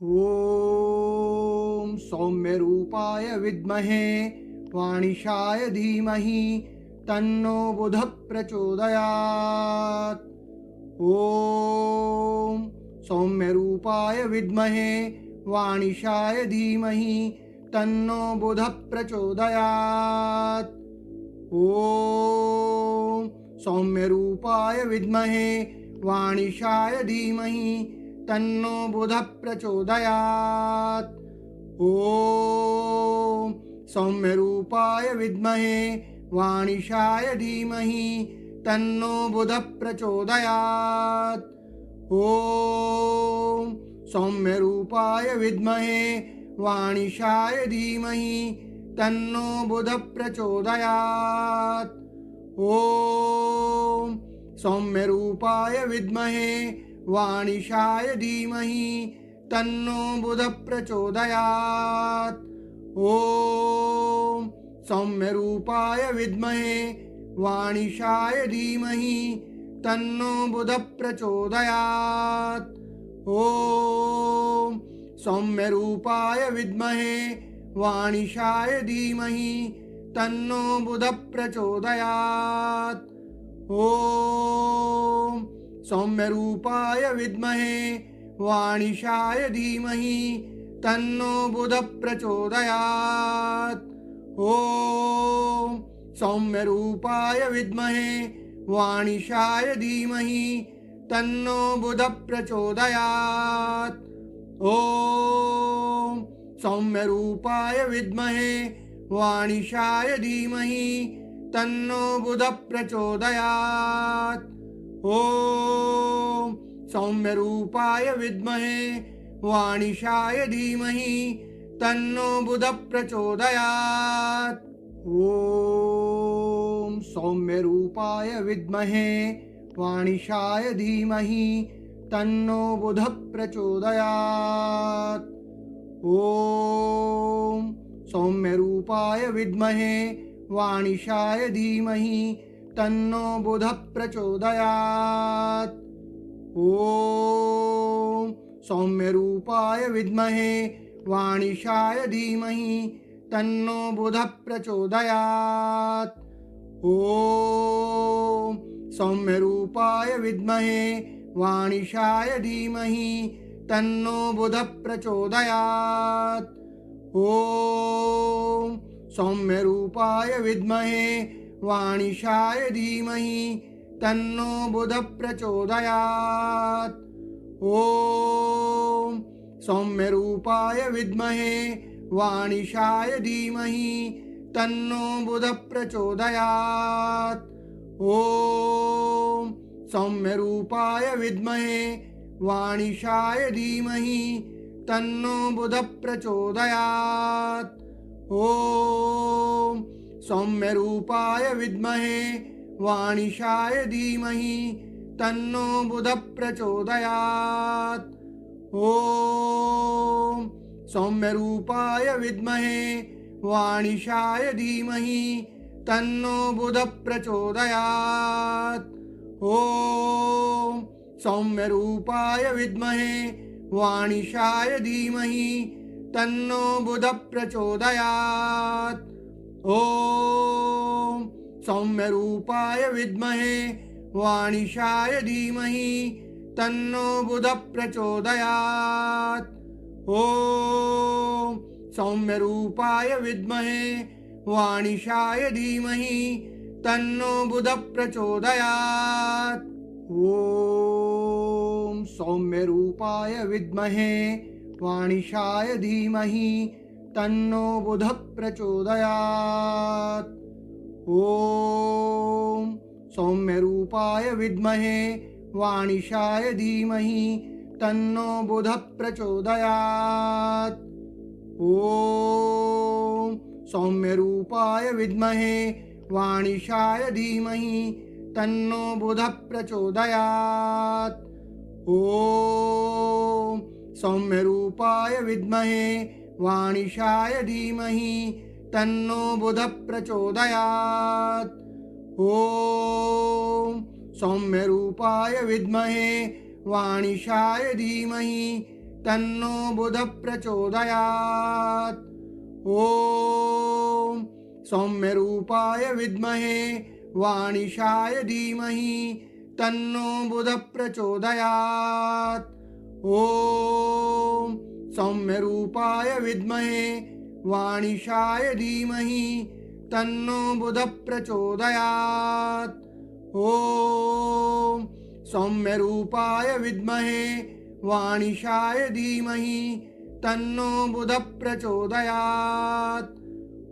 ॐ सौम्यरूपाय विद्महे वाणिशाय धीमहि तन्नो बुधः प्रचोदयात्। ॐ सौम्यरूपाय विद्महे वाणिशाय धीमहि तन्नो बुधः प्रचोदयात्। ॐ सौम्यरूपाय विद्महे वाणिशाय धीमहि तन्नो बुधः प्रचोदयात्। ॐ सौम्यरूपाय विद्महे वाणिशाय धीमहि तन्नो बुधः प्रचोदयात्। ॐ सौम्यरूपाय विद्महे वाणिशाय धीमहि तन्नो बुधः प्रचोदयात्। ॐ सौम्यरूपाय विद्महे वाणिशाय धीमहि तन्नो बुधः प्रचोदयात्। ॐ सौम्यरूपाय विद्महे वाणिशाय धीमहि तन्नो बुधः प्रचोदयात्। ॐ सौम्यरूपाय विद्महे वाणिशाय धीमहि तन्नो बुधः प्रचोदयात्। ॐ सौम्यरूपाय विद्महे वाणिशाय धीमहि तन्नो बुधः प्रचोदयात्। ॐ सौम्यरूपाय विद्महे वाणिशाय धीमहि तन्नो बुधः प्रचोदयात्। ॐ सौम्यरूपाय विद्महे वाणिशाय धीमहि तन्नो बुधः प्रचोदयात्। ॐ सौम्यरूपाय विद्महे वाणिशाय धीमहि तन्नो बुधः प्रचोदयात्। ॐ सौम्यरूपाय विद्महे वाणिशाय धीमहि तन्नो बुधः प्रचोदयात्। ॐ सौम्यरूपाय विद्महे वाणिशाय धीमहि तन्नो बुधः प्रचोदयात्। ॐ सौम्यरूपाय विद्महे वाणिशाय धीमहि तन्नो बुधः प्रचोदयात्। ॐ सौम्यरूपाय विद्महे वाणिशाय धीमहि तन्नो बुधः प्रचोदयात्। ॐ सौम्यरूपाय विद्महे वाणिशाय धीमहि तन्नो बुधः प्रचोदयात्। ॐ सौम्यरूपाय विद्महे वाणिशाय धीमहि तन्नो बुधः प्रचोदयात्। ॐ सौम्यरूपाय विद्महे वाणिशाय धीमहि तन्नो बुधः प्रचोदयात्। ॐ सौम्यरूपाय विद्महे वाणिशाय धीमहि तन्नो बुधः प्रचोदयात्। ॐ सौम्यरूपाय विद्महे वाणिशाय धीमहि तन्नो बुधः प्रचोदयात्। ॐ सौम्यरूपाय विद्महे वाणिशाय धीमहि तन्नो बुधः प्रचोदयात्। ॐ सौम्यरूपाय विद्महे वाणिशाय धीमहि तन्नो बुधः प्रचोदयात्। ॐ सौम्यरूपाय विद्महे वाणिशाय धीमहि तन्नो बुधः प्रचोदयात्। ॐ सौम्यरूपाय विद्महे वाणिशाय धीमहि तन्नो बुधः प्रचोदयात्। ॐ सौम्यरूपाय विद्महे वाणिशाय धीमहि तन्नो बुधः प्रचोदयात्। ॐ सौम्यरूपाय विद्महे वाणिशाय धीमहि तन्नो बुधः प्रचोदयात्। ॐ सौम्यरूपाय विद्महे वाणिशाय धीमहि तन्नो बुधः प्रचोदयात्। ॐ सौम्यरूपाय विद्महे वाणिशाय धीमहि तन्नो बुधः प्रचोदयात्। ॐ सौम्यरूपाय विद्महे वाणिशाय धीमहि तन्नो बुधः प्रचोदयात्। ॐ सौम्यरूपाय विद्महे वाणिशाय धीमहि तन्नो बुधः प्रचोदयात्। ॐ सौम्यरूपाय विद्महे वाणिशाय धीमहि तन्नो बुधः प्रचोदयात्।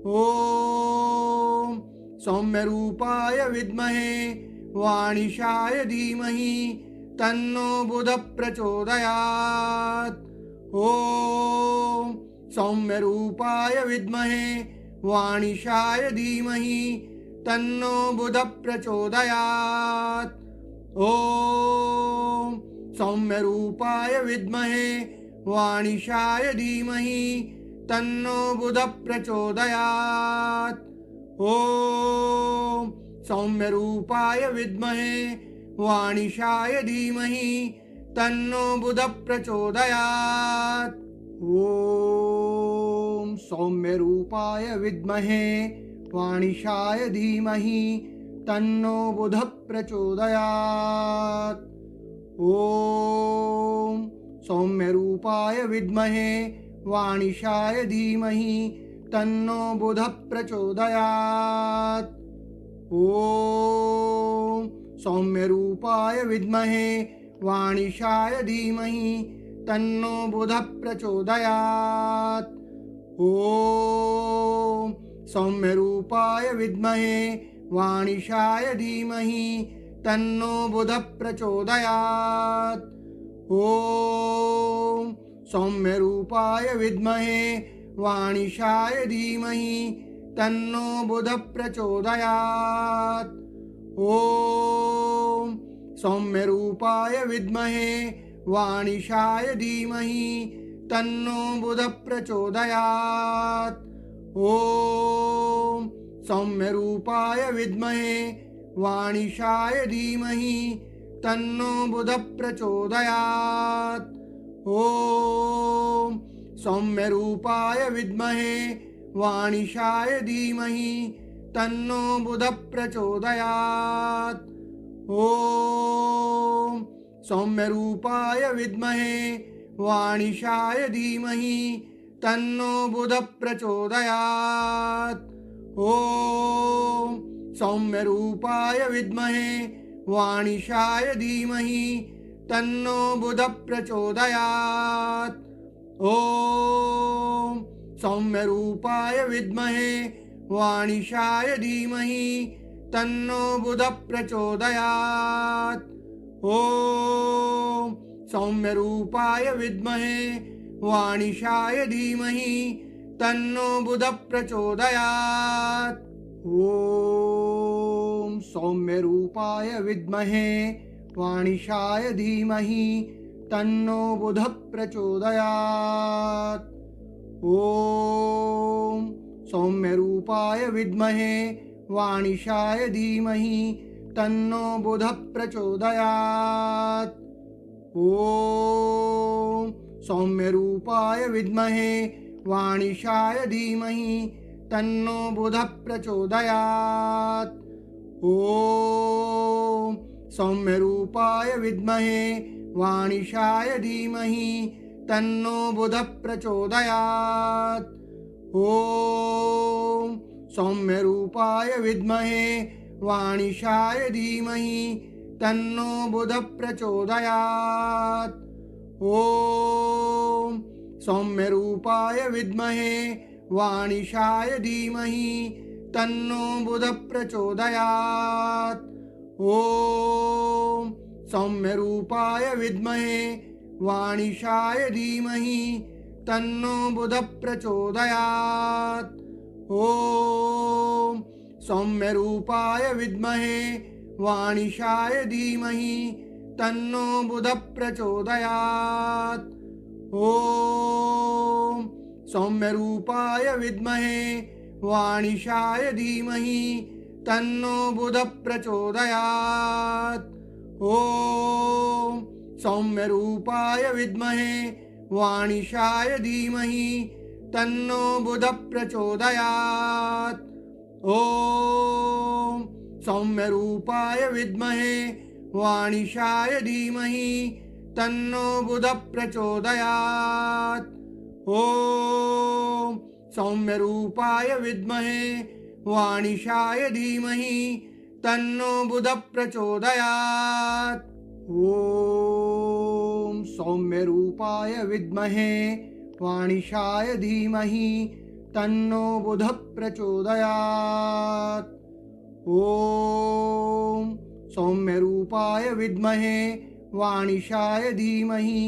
ॐ सौम्यरूपाय विद्महे वाणिशाय धीमहि तन्नो बुधः प्रचोदयात्। ॐ सौम्यरूपाय विद्महे वाणिशाय धीमहि तन्नो बुधः प्रचोदयात्। ॐ सौम्यरूपाय विद्महे वाणिशाय धीमहि तन्नो बुधः प्रचोदयात्। ॐ सौम्यरूपाय विद्महे वाणिशाय धीमहि तन्नो बुधः प्रचोदयात्। ॐ सौम्यरूपाय विद्महे वाणिशाय धीमहि तन्नो बुधः प्रचोदयात्। ॐ सौम्यरूपाय विद्महे वाणिशाय धीमहि तन्नो बुधः प्रचोदयात्। ॐ सौम्यरूपाय विद्महे वाणिशाय धीमहि तन्नो बुधः प्रचोदयात्। ॐ सौम्यरूपाय विद्महे वाणिशाय धीमहि तन्नो बुधः प्रचोदयात्। ॐ सौम्यरूपाय विद्महे वाणिशाय धीमहि तन्नो बुधः प्रचोदयात्। ॐ सौम्यरूपाय विद्महे वाणिशाय धीमहि तन्नो बुधः प्रचोदयात्। ॐ सौम्यरूपाय विद्महे वाणिशाय धीमहि तन्नो बुधः प्रचोदयात्। ॐ सौम्यरूपाय विद्महे वाणिशाय धीमहि तन्नो बुधः प्रचोदयात्। ॐ सौम्यरूपाय विद्महे वाणिशाय धीमहि तन्नो बुधः प्रचोदयात्। ॐ सौम्यरूपाय विद्महे वाणिशाय धीमहि तन्नो बुधः प्रचोदयात्। ॐ सौम्यरूपाय विद्महे वाणिशाय धीमहि तन्नो बुधः प्रचोदयात्। ॐ सौम्यरूपाय विद्महे वाणिशाय धीमहि तन्नो बुधः प्रचोदयात्। ॐ सौम्यरूपाय विद्महे वाणिशाय धीमहि तन्नो बुधः प्रचोदयात्। ॐ सौम्यरूपाय विद्महे वाणिशाय धीमहि तन्नो बुधः प्रचोदयात्। ॐ सौम्यरूपाय विद्महे वाणिशाय धीमहि तन्नो बुधः प्रचोदयात्। ॐ सौम्यरूपाय विद्महे वाणिशाय धीमहि तन्नो बुधः प्रचोदयात्। ॐ सौम्यरूपाय विद्महे वाणिशाय धीमहि तन्नो बुधः प्रचोदयात्। ॐ सौम्यरूपाय विद्महे वाणिशाय धीमहि तन्नो बुधः प्रचोदयात्। ॐ सौम्यरूपाय विद्महे वाणिशाय धीमहि तन्नो बुधः प्रचोदयात्। ॐ सौम्यरूपाय विद्महे वाणिशाय धीमहि तन्नो बुधः प्रचोदयात्। ॐ सौम्यरूपाय विद्महे वाणिशाय धीमहि तन्नो बुधः प्रचोदयात्। ॐ सौम्यरूपाय विद्महे वाणिशाय धीमहि तन्नो बुधः प्रचोदयात्। ॐ सौम्यरूपाय विद्महे वाणिशाय धीमहि तन्नो बुधः प्रचोदयात्। ॐ सौम्यरूपाय विद्महे वाणिशाय धीमहि तन्नो बुधः प्रचोदयात्। ॐ सौम्यरूपाय विद्महे वाणिशाय धीमहि तन्नो बुधः प्रचोदयात्। ॐ सौम्यरूपाय विद्महे वाणिशाय धीमहि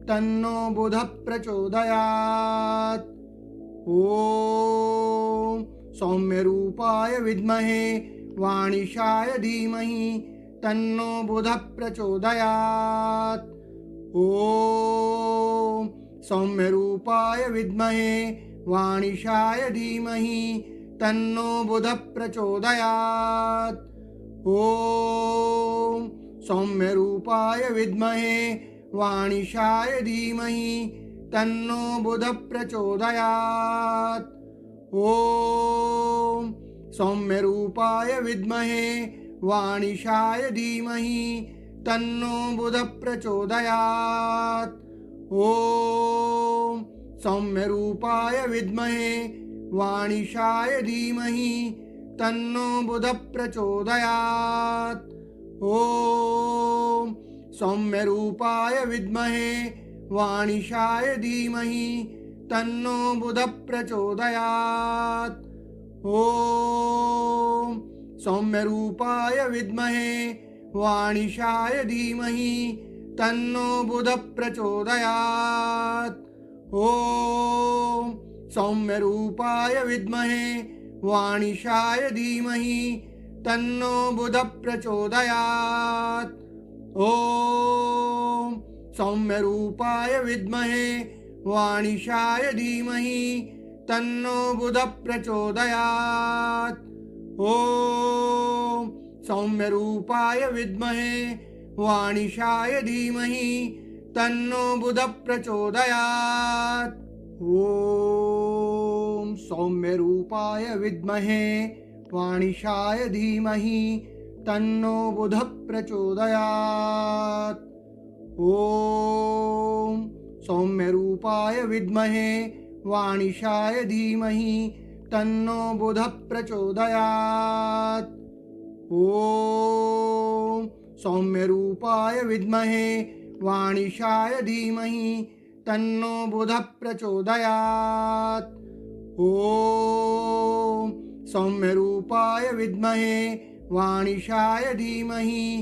तन्नो बुधः प्रचोदयात्। ॐ सौम्यरूपाय विद्महे वाणिशाय धीमहि तन्नो बुधः प्रचोदयात्। ॐ सौम्यरूपाय विद्महे वाणिशाय धीमहि तन्नो बुधः प्रचोदयात्। ॐ सौम्यरूपाय विद्महे वाणिशाय धीमहि तन्नो बुधः प्रचोदयात्। ॐ सौम्यरूपाय विद्महे वाणिशाय धीमहि तन्नो बुधः प्रचोदयात्। ॐ सौम्यरूपाय विद्महे वाणिशाय धीमहि तन्नो बुधः प्रचोदयात्। ॐ सौम्यरूपाय विद्महे वाणिशाय धीमहि तन्नो बुधः प्रचोदयात्। ॐ सौम्यरूपाय विद्महे वाणिशाय धीमहि तन्नो बुधः प्रचोदयात्। ॐ सौम्यरूपाय विद्महे वाणिशाय धीमहि तन्नो बुधः प्रचोदयात्। ॐ सौम्यरूपाय विद्महे वाणिशाय धीमहि तन्नो बुधः प्रचोदयात्। ॐ सौम्यरूपाय विद्महे वाणिशाय धीमहि तन्नो बुधः प्रचोदयात्। ॐ सौम्यरूपाय विद्महे वाणिशाय धीमहि तन्नो बुधः प्रचोदयात्। ॐ सौम्यरूपाय विद्महे वाणिशाय धीमहि तन्नो बुधः प्रचोदयात्। ॐ सौम्यरूपाय विद्महे वाणिशाय धीमहि तन्नो बुधः प्रचोदयात्। ॐ सौम्यरूपाय विद्महे वाणिशाय धीमहि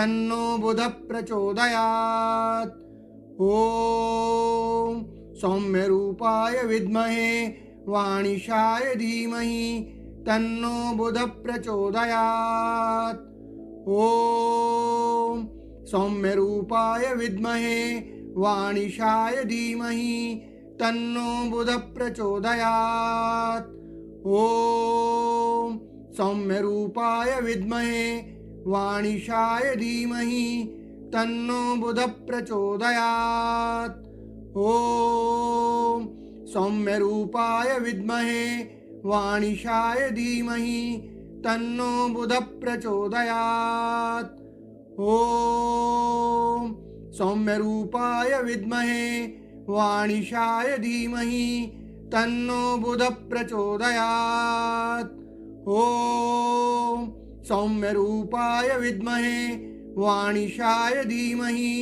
तन्नो बुधः प्रचोदयात्। ॐ सौम्यरूपाय विद्महे वाणिशाय धीमहि तन्नो बुधः प्रचोदयात्। ॐ सौम्यरूपाय विद्महे वाणिशाय धीमहि तन्नो बुधः प्रचोदयात्। ॐ सौम्यरूपाय विद्महे वाणिशाय धीमहि तन्नो बुधः प्रचोदयात्। ॐ सौम्यरूपाय विद्महे वाणिशाय धीमहि तन्नो बुधः प्रचोदयात्। ॐ सौम्यरूपाय विद्महे वाणिशाय धीमहि तन्नो बुधः प्रचोदयात्। ॐ सौम्यरूपाय विद्महे वाणिशाय धीमहि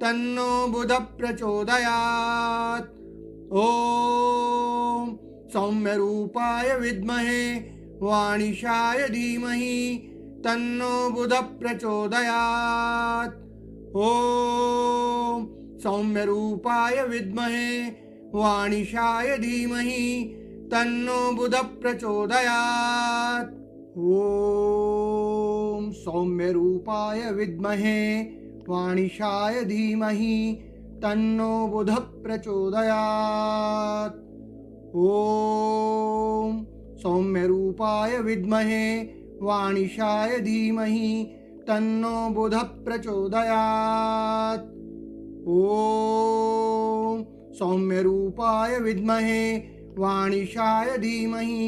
तन्नो बुधः प्रचोदयात्। ॐ सौम्यरूपाय विद्महे वाणिशाय धीमहि तन्नो बुधः प्रचोदयात्। ॐ सौम्यरूपाय विद्महे वाणिशाय धीमहि तन्नो बुधः प्रचोदयात्। ॐ सौम्यरूपाय विद्महे वाणिशाय धीमहि तन्नो बुधः प्रचोदयात्। ॐ सौम्यरूपाय विद्महे वाणिशाय धीमहि तन्नो बुधः प्रचोदयात्। ॐ सौम्यरूपाय विद्महे वाणिशाय धीमहि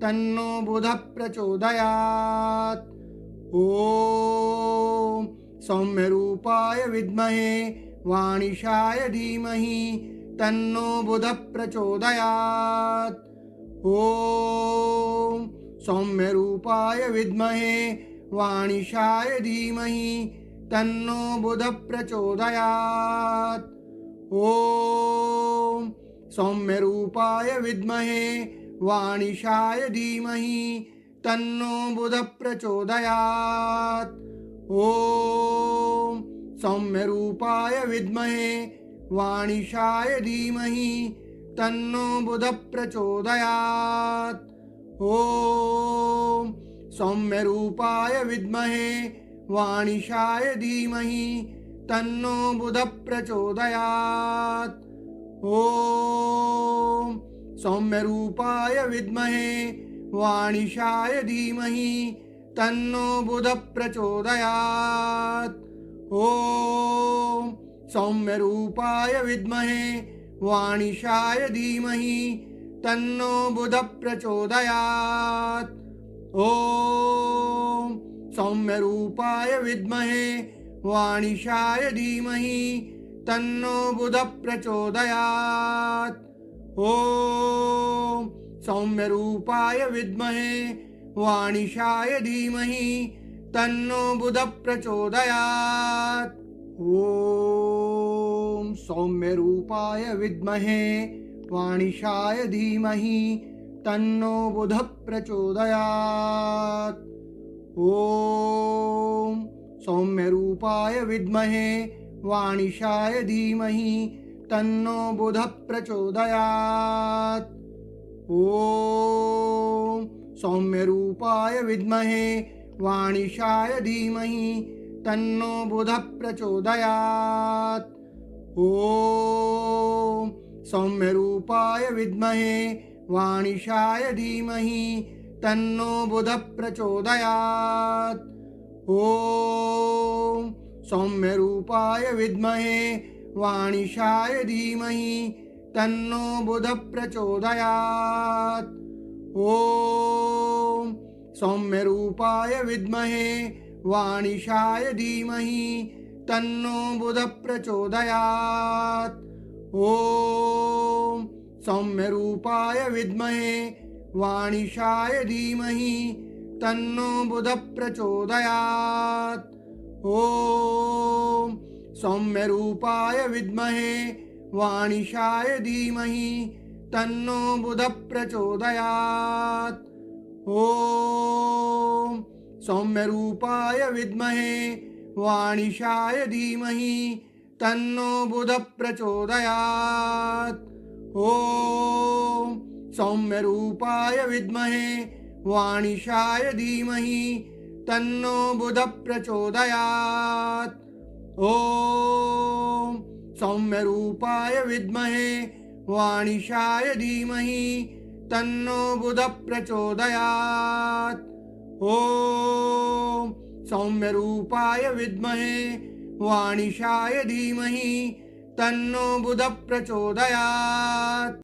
तन्नो बुधः प्रचोदयात्। ॐ सौम्यरूपाय विद्महे वाणिशाय धीमहि तन्नो बुधः प्रचोदयात्। ॐ सौम्यरूपाय विद्महे वाणिशाय धीमहि तन्नो बुधः प्रचोदयात्। ॐ सौम्यरूपाय विद्महे वाणिशाय धीमहि तन्नो बुधः प्रचोदयात्। ॐ सौम्यरूपाय विद्महे वाणिशाय धीमहि तन्नो बुधः प्रचोदयात्। ॐ सौम्यरूपाय विद्महे वाणिशाय धीमहि तन्नो बुधः प्रचोदयात्। ॐ सौम्यरूपाय विद्महे वाणिशाय धीमहि तन्नो बुधः प्रचोदयात्। ॐ सौम्यरूपाय विद्महे वाणिशाय धीमहि तन्नो बुधः प्रचोदयात्। ॐ सौम्यरूपाय विद्महे वाणिशाय धीमहि तन्नो बुधः प्रचोदयात्। ॐ सौम्यरूपाय विद्महे वाणिशाय धीमहि तन्नो बुधः प्रचोदयात्। ॐ सौम्यरूपाय विद्महे वाणिशाय धीमहि तन्नो बुधः प्रचोदयात्। ॐ सौम्यरूपाय विद्महे वाणिशाय धीमहि तन्नो बुधः प्रचोदयात्। ॐ सौम्यरूपाय विद्महे वाणिशाय धीमहि तन्नो बुधः प्रचोदयात्। ॐ सौम्यरूपाय विद्महे वाणिशाय धीमहि तन्नो बुधः प्रचोदयात्। ॐ सौम्यरूपाय विद्महे वाणिशाय धीमहि तन्नो बुधः प्रचोदयात्। ॐ सौम्यरूपाय विद्महे वाणिशाय धीमहि तन्नो बुधः प्रचोदयात्। ॐ सौम्यरूपाय विद्महे वाणिशाय धीमहि तन्नो बुधः प्रचोदयात्। ॐ सौम्यरूपाय विद्महे वाणिशाय धीमहि तन्नो बुधः प्रचोदयात्। ॐ सौम्यरूपाय विद्महे वाणिशाय धीमहि तन्नो बुधः प्रचोदयात्। ॐ सौम्यरूपाय विद्महे वाणिशाय धीमहि तन्नो बुधः प्रचोदयात्। ॐ सौम्यरूपाय विद्महे वाणिशाय धीमहि तन्नो बुधः प्रचोदयात्। ॐ सौम्यरूपाय विद्महे वाणिशाय धीमहि तन्नो बुधः प्रचोदयात्।